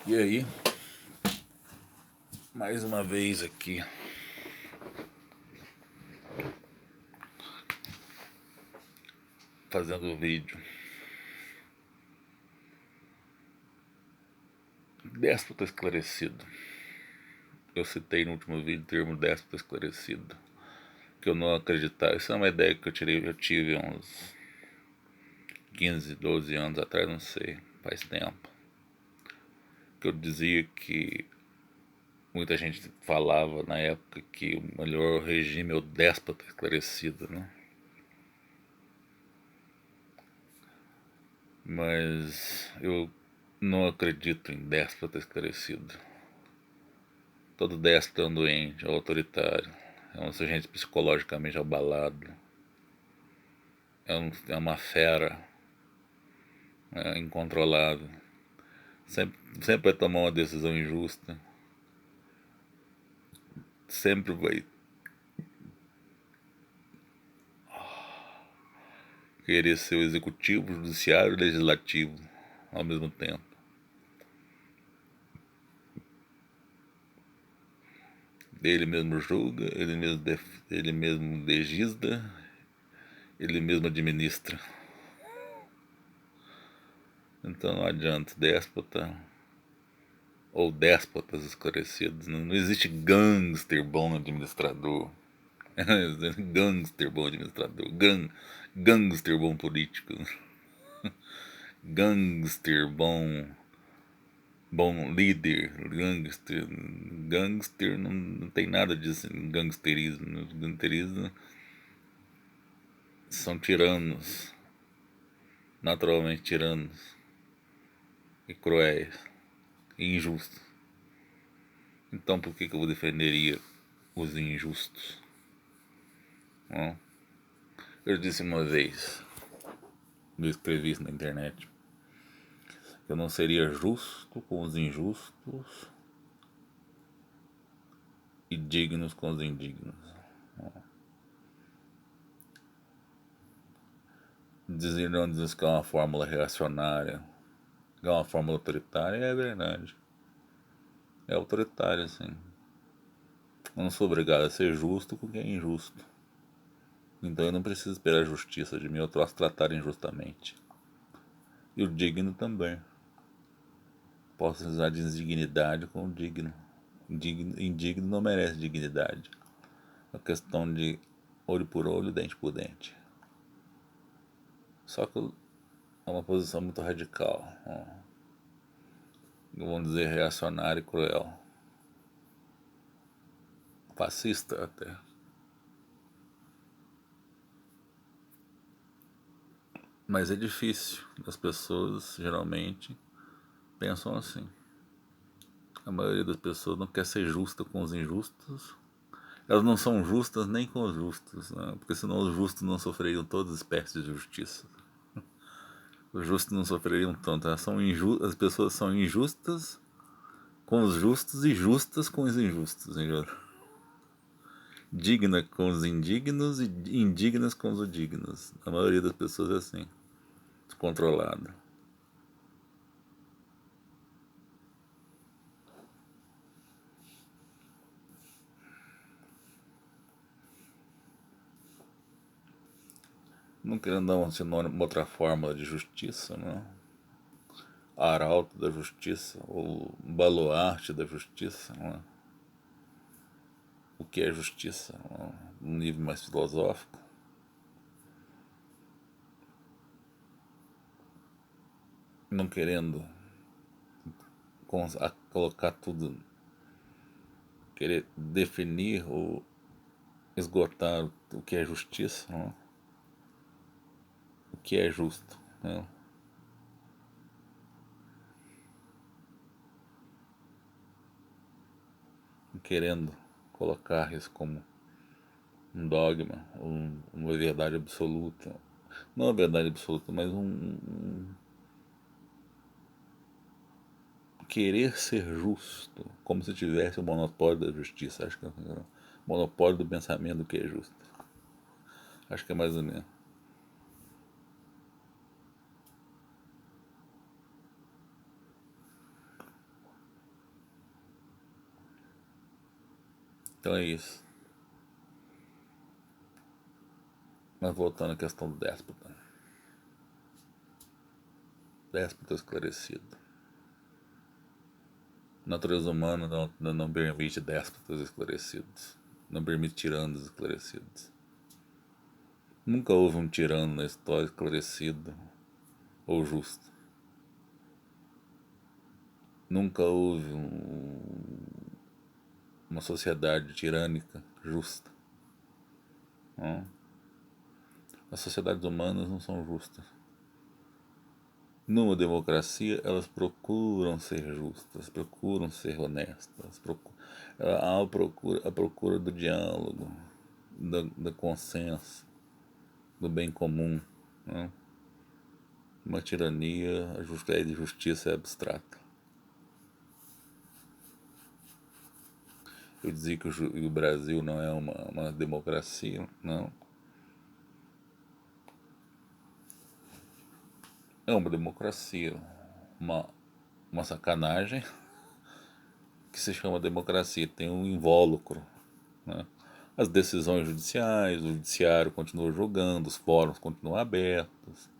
E aí, mais uma vez aqui, fazendo o vídeo. Déspota esclarecido. Eu citei no último vídeo o termo déspota esclarecido, que eu não acreditava. Isso é uma ideia que eu tive uns 15, 12 anos atrás, não sei, faz tempo. Que eu dizia que muita gente falava na época que o melhor regime é o déspota esclarecido, né? Mas eu não acredito em déspota esclarecido. Todo déspota é um doente, é um autoritário, é um sujeito psicologicamente abalado, é uma fera, incontrolável. Sempre vai tomar uma decisão injusta, sempre vai querer ser o executivo, o judiciário e o legislativo ao mesmo tempo. Ele mesmo julga, ele mesmo legisla, ele mesmo administra. Então não adianta, déspota ou déspotas esclarecidos. Não existe gangster bom administrador. Gangster bom administrador. Gangster bom político. Gangster bom líder. Gangster não tem nada disso em gangsterismo. Gangsterismo são tiranos. Naturalmente tiranos. E cruéis. E injustos. Então por que eu vou defenderia os injustos? Não? Eu disse uma vez, eu escrevi isso na internet, que eu não seria justo com os injustos e dignos com os indignos. Não diz que é uma fórmula reacionária, que é uma fórmula autoritária, é verdade. É autoritária, sim. Eu não sou obrigado a ser justo com quem é injusto. Então eu não preciso esperar justiça de mim, eu posso tratar injustamente. E o digno também. Posso usar desdignidade com o digno. Indigno não merece dignidade. É questão de olho por olho, dente por dente. Só que é uma posição muito radical. Vamos dizer reacionária e cruel. Fascista até. Mas é difícil. As pessoas geralmente pensam assim. A maioria das pessoas não quer ser justa com os injustos. Elas não são justas nem com os justos, né? Porque senão os justos não sofreriam todas as espécies de justiça. Os justos não sofreriam tanto. As pessoas são injustas com os justos e justas com os injustos. Digna com os indignos e indignas com os dignos. A maioria das pessoas é assim, descontrolada. Não querendo dar um sinônimo, outra fórmula de justiça, né? Arauto da justiça, ou baluarte da justiça, né? O que é justiça? Num nível mais filosófico. Não querendo colocar tudo, querer definir ou esgotar o que é justiça, né? O que é justo, né? Querendo colocar isso como um dogma, uma verdade absoluta. Não uma verdade absoluta, mas querer ser justo, como se tivesse o monopólio da justiça. Acho que é o monopólio do pensamento que é justo. Acho que é mais ou menos. Então é isso. Mas voltando à questão do déspota. Déspota esclarecido. A natureza humana não permite déspotas esclarecidos. Não permite tiranos esclarecidos. Nunca houve um tirano na história esclarecido ou justo. Nunca houve uma sociedade tirânica justa. Não? As sociedades humanas não são justas. Numa democracia, elas procuram ser justas, procuram ser honestas, há a procura do diálogo, do consenso, do bem comum. Não? Uma tirania, a ideia de justiça é abstrata. Eu dizia que o Brasil não é uma democracia, não. É uma democracia, uma sacanagem que se chama democracia, tem um invólucro, né? As decisões judiciais, o judiciário continua julgando, os fóruns continuam abertos,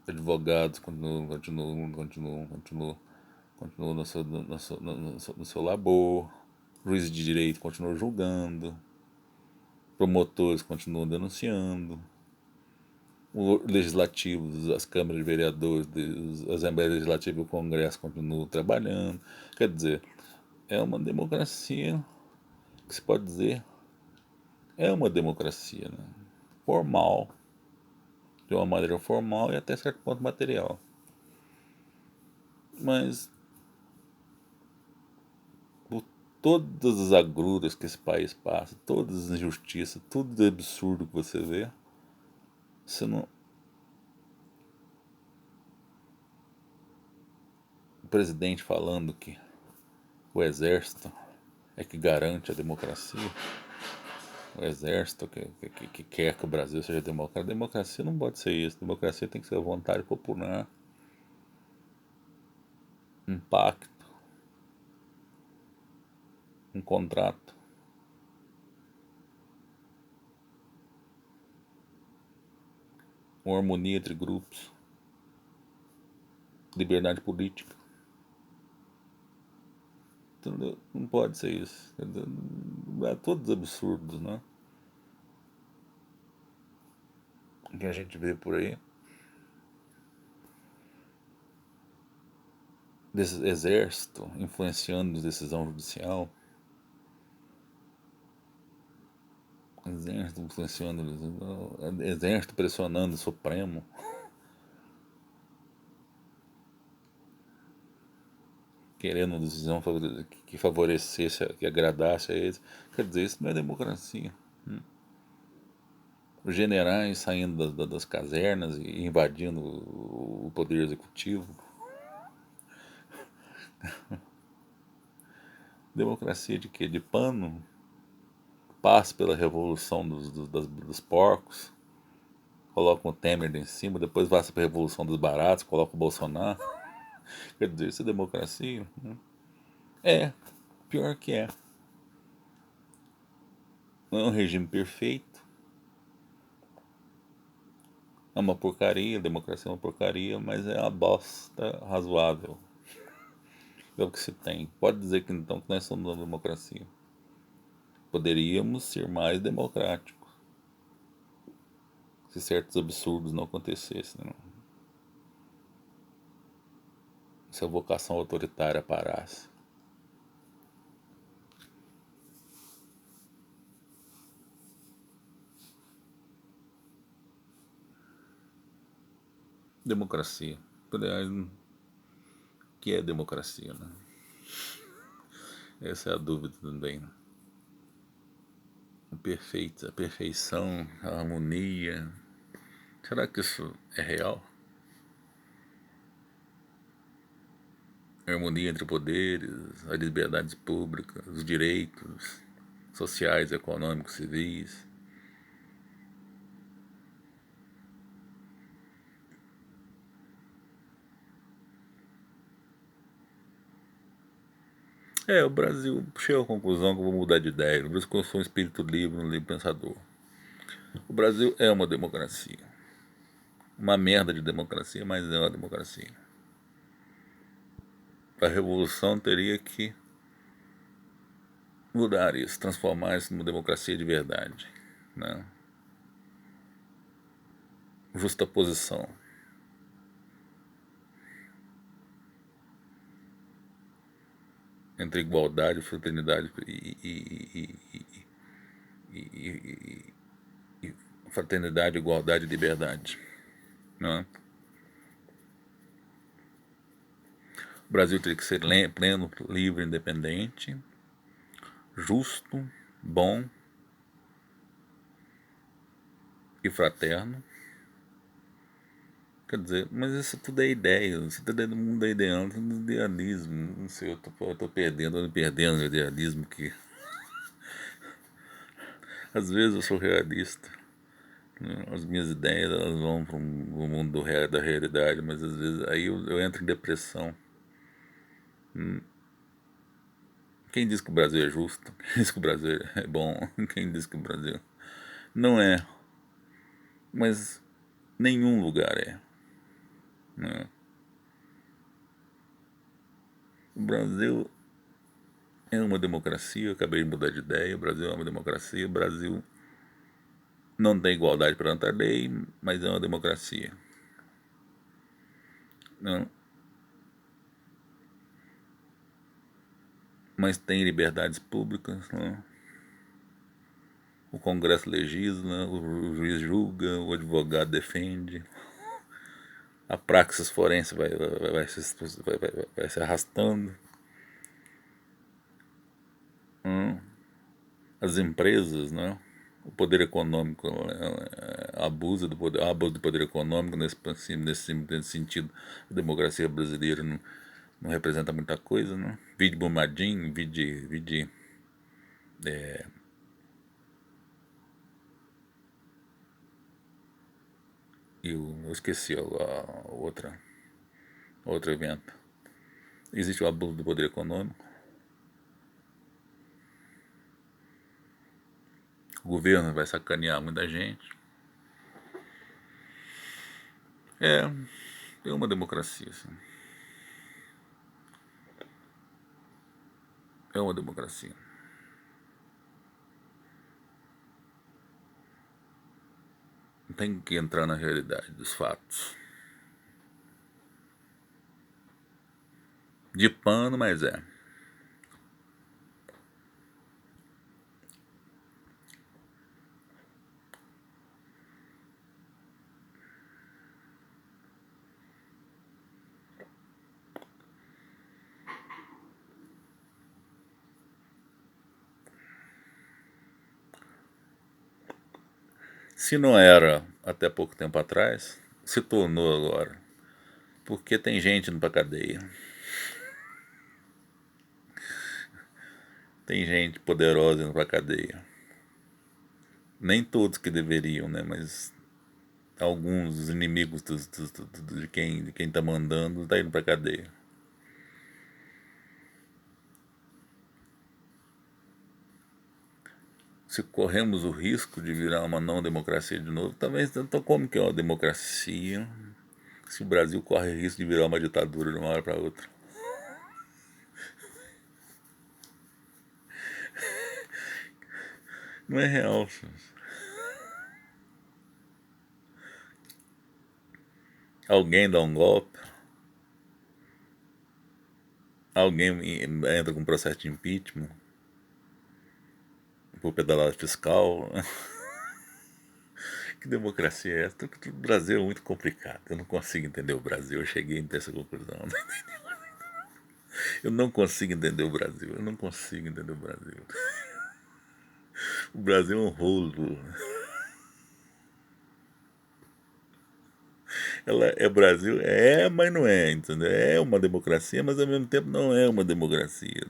advogados continuam no seu labor, juízes de direito continuam julgando, promotores continuam denunciando, o legislativo, as câmaras de vereadores, a Assembleia Legislativa e o Congresso continuam trabalhando. Quer dizer, é uma democracia que se pode dizer é uma democracia, né? Formal, de uma maneira formal e até certo ponto material. Mas por todas as agruras que esse país passa, todas as injustiças, tudo de absurdo que você vê, você não... O presidente falando que o exército é que garante a democracia, o exército que quer que o Brasil seja democrático. Democracia não pode ser isso. Democracia tem que ser a vontade popular, um pacto, um contrato. Uma harmonia entre grupos, liberdade política. Entendeu? Não pode ser isso. Entendeu? É todos absurdos, né? Que a gente vê por aí. Desse exército influenciando a decisão judicial. Exército influenciando, exército pressionando o Supremo. Querendo uma decisão que favorecesse, que agradasse a eles. Quer dizer, isso não é democracia. Os generais saindo das casernas e invadindo o poder executivo. Democracia de quê? De pano? Passa pela revolução dos porcos, coloca o Temer em cima, depois passa pela revolução dos baratos, coloca o Bolsonaro. Quer dizer, isso é democracia? É, pior que é. Não é um regime perfeito. É uma porcaria, a democracia é uma porcaria, mas é uma bosta razoável. É o que se tem. Pode dizer que então que nós somos uma democracia. Poderíamos ser mais democráticos se certos absurdos não acontecessem. Não? Se a vocação autoritária parasse. Democracia. Aliás, o que é democracia, né? Essa é a dúvida também. Né? A perfeição, a harmonia. Será que isso é real? A harmonia entre poderes, as liberdades públicas, os direitos sociais, econômicos, civis. O Brasil chegou à conclusão que eu vou mudar de ideia. O Brasil começou um espírito livre, um livre pensador. O Brasil é uma democracia. Uma merda de democracia, mas é uma democracia. A revolução teria que mudar isso, transformar isso numa democracia de verdade, né? Justa posição. Entre igualdade, fraternidade e fraternidade, igualdade e liberdade, né? O Brasil teria que ser pleno, livre, independente, justo, bom e fraterno. Quer dizer, mas isso tudo é ideia, isso tudo é do mundo da ideal, tudo é idealismo. Não sei, eu tô perdendo o idealismo que às vezes eu sou realista, né? As minhas ideias elas vão para o mundo da realidade, mas às vezes aí eu entro em depressão. Quem diz que o Brasil é justo? Quem diz que o Brasil é bom? Quem diz que o Brasil não é? Mas nenhum lugar é, né? O Brasil é uma democracia, eu acabei de mudar de ideia, o Brasil é uma democracia, o Brasil não tem igualdade perante a lei, mas é uma democracia. Não, mas tem liberdades públicas, não? O Congresso legisla, o juiz julga, o advogado defende, a praxis forense vai se arrastando. As empresas, né? O poder econômico abuso do poder econômico nesse sentido. A democracia brasileira não representa muita coisa, né? Vide Brumadinho, vide eu esqueci a outro evento. Existe o abuso do poder econômico. O governo vai sacanear muita gente. É uma democracia, assim. É uma democracia. Tem que entrar na realidade dos fatos. De pano, mas é. Se não era até pouco tempo atrás, se tornou agora. Porque tem gente indo pra cadeia. Tem gente poderosa indo pra cadeia. Nem todos que deveriam, né? Mas alguns dos inimigos de quem tá mandando tá indo pra cadeia. Se corremos o risco de virar uma não democracia de novo, talvez então como que é uma democracia se o Brasil corre o risco de virar uma ditadura de uma hora para outra? Não é real. Alguém dá um golpe, alguém entra com um processo de impeachment por pedalada fiscal. Que democracia é essa? O Brasil é muito complicado. Eu não consigo entender o Brasil. Eu cheguei a essa conclusão. Eu não consigo entender o Brasil. Eu não consigo entender o Brasil. O Brasil é um rolo. Ela é Brasil? É, mas não é, entendeu? É uma democracia, mas ao mesmo tempo não é uma democracia.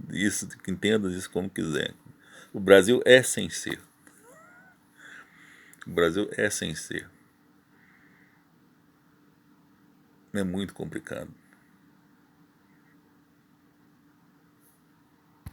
Isso, entenda isso como quiser. O Brasil é sem ser. O Brasil é sem ser. É muito complicado.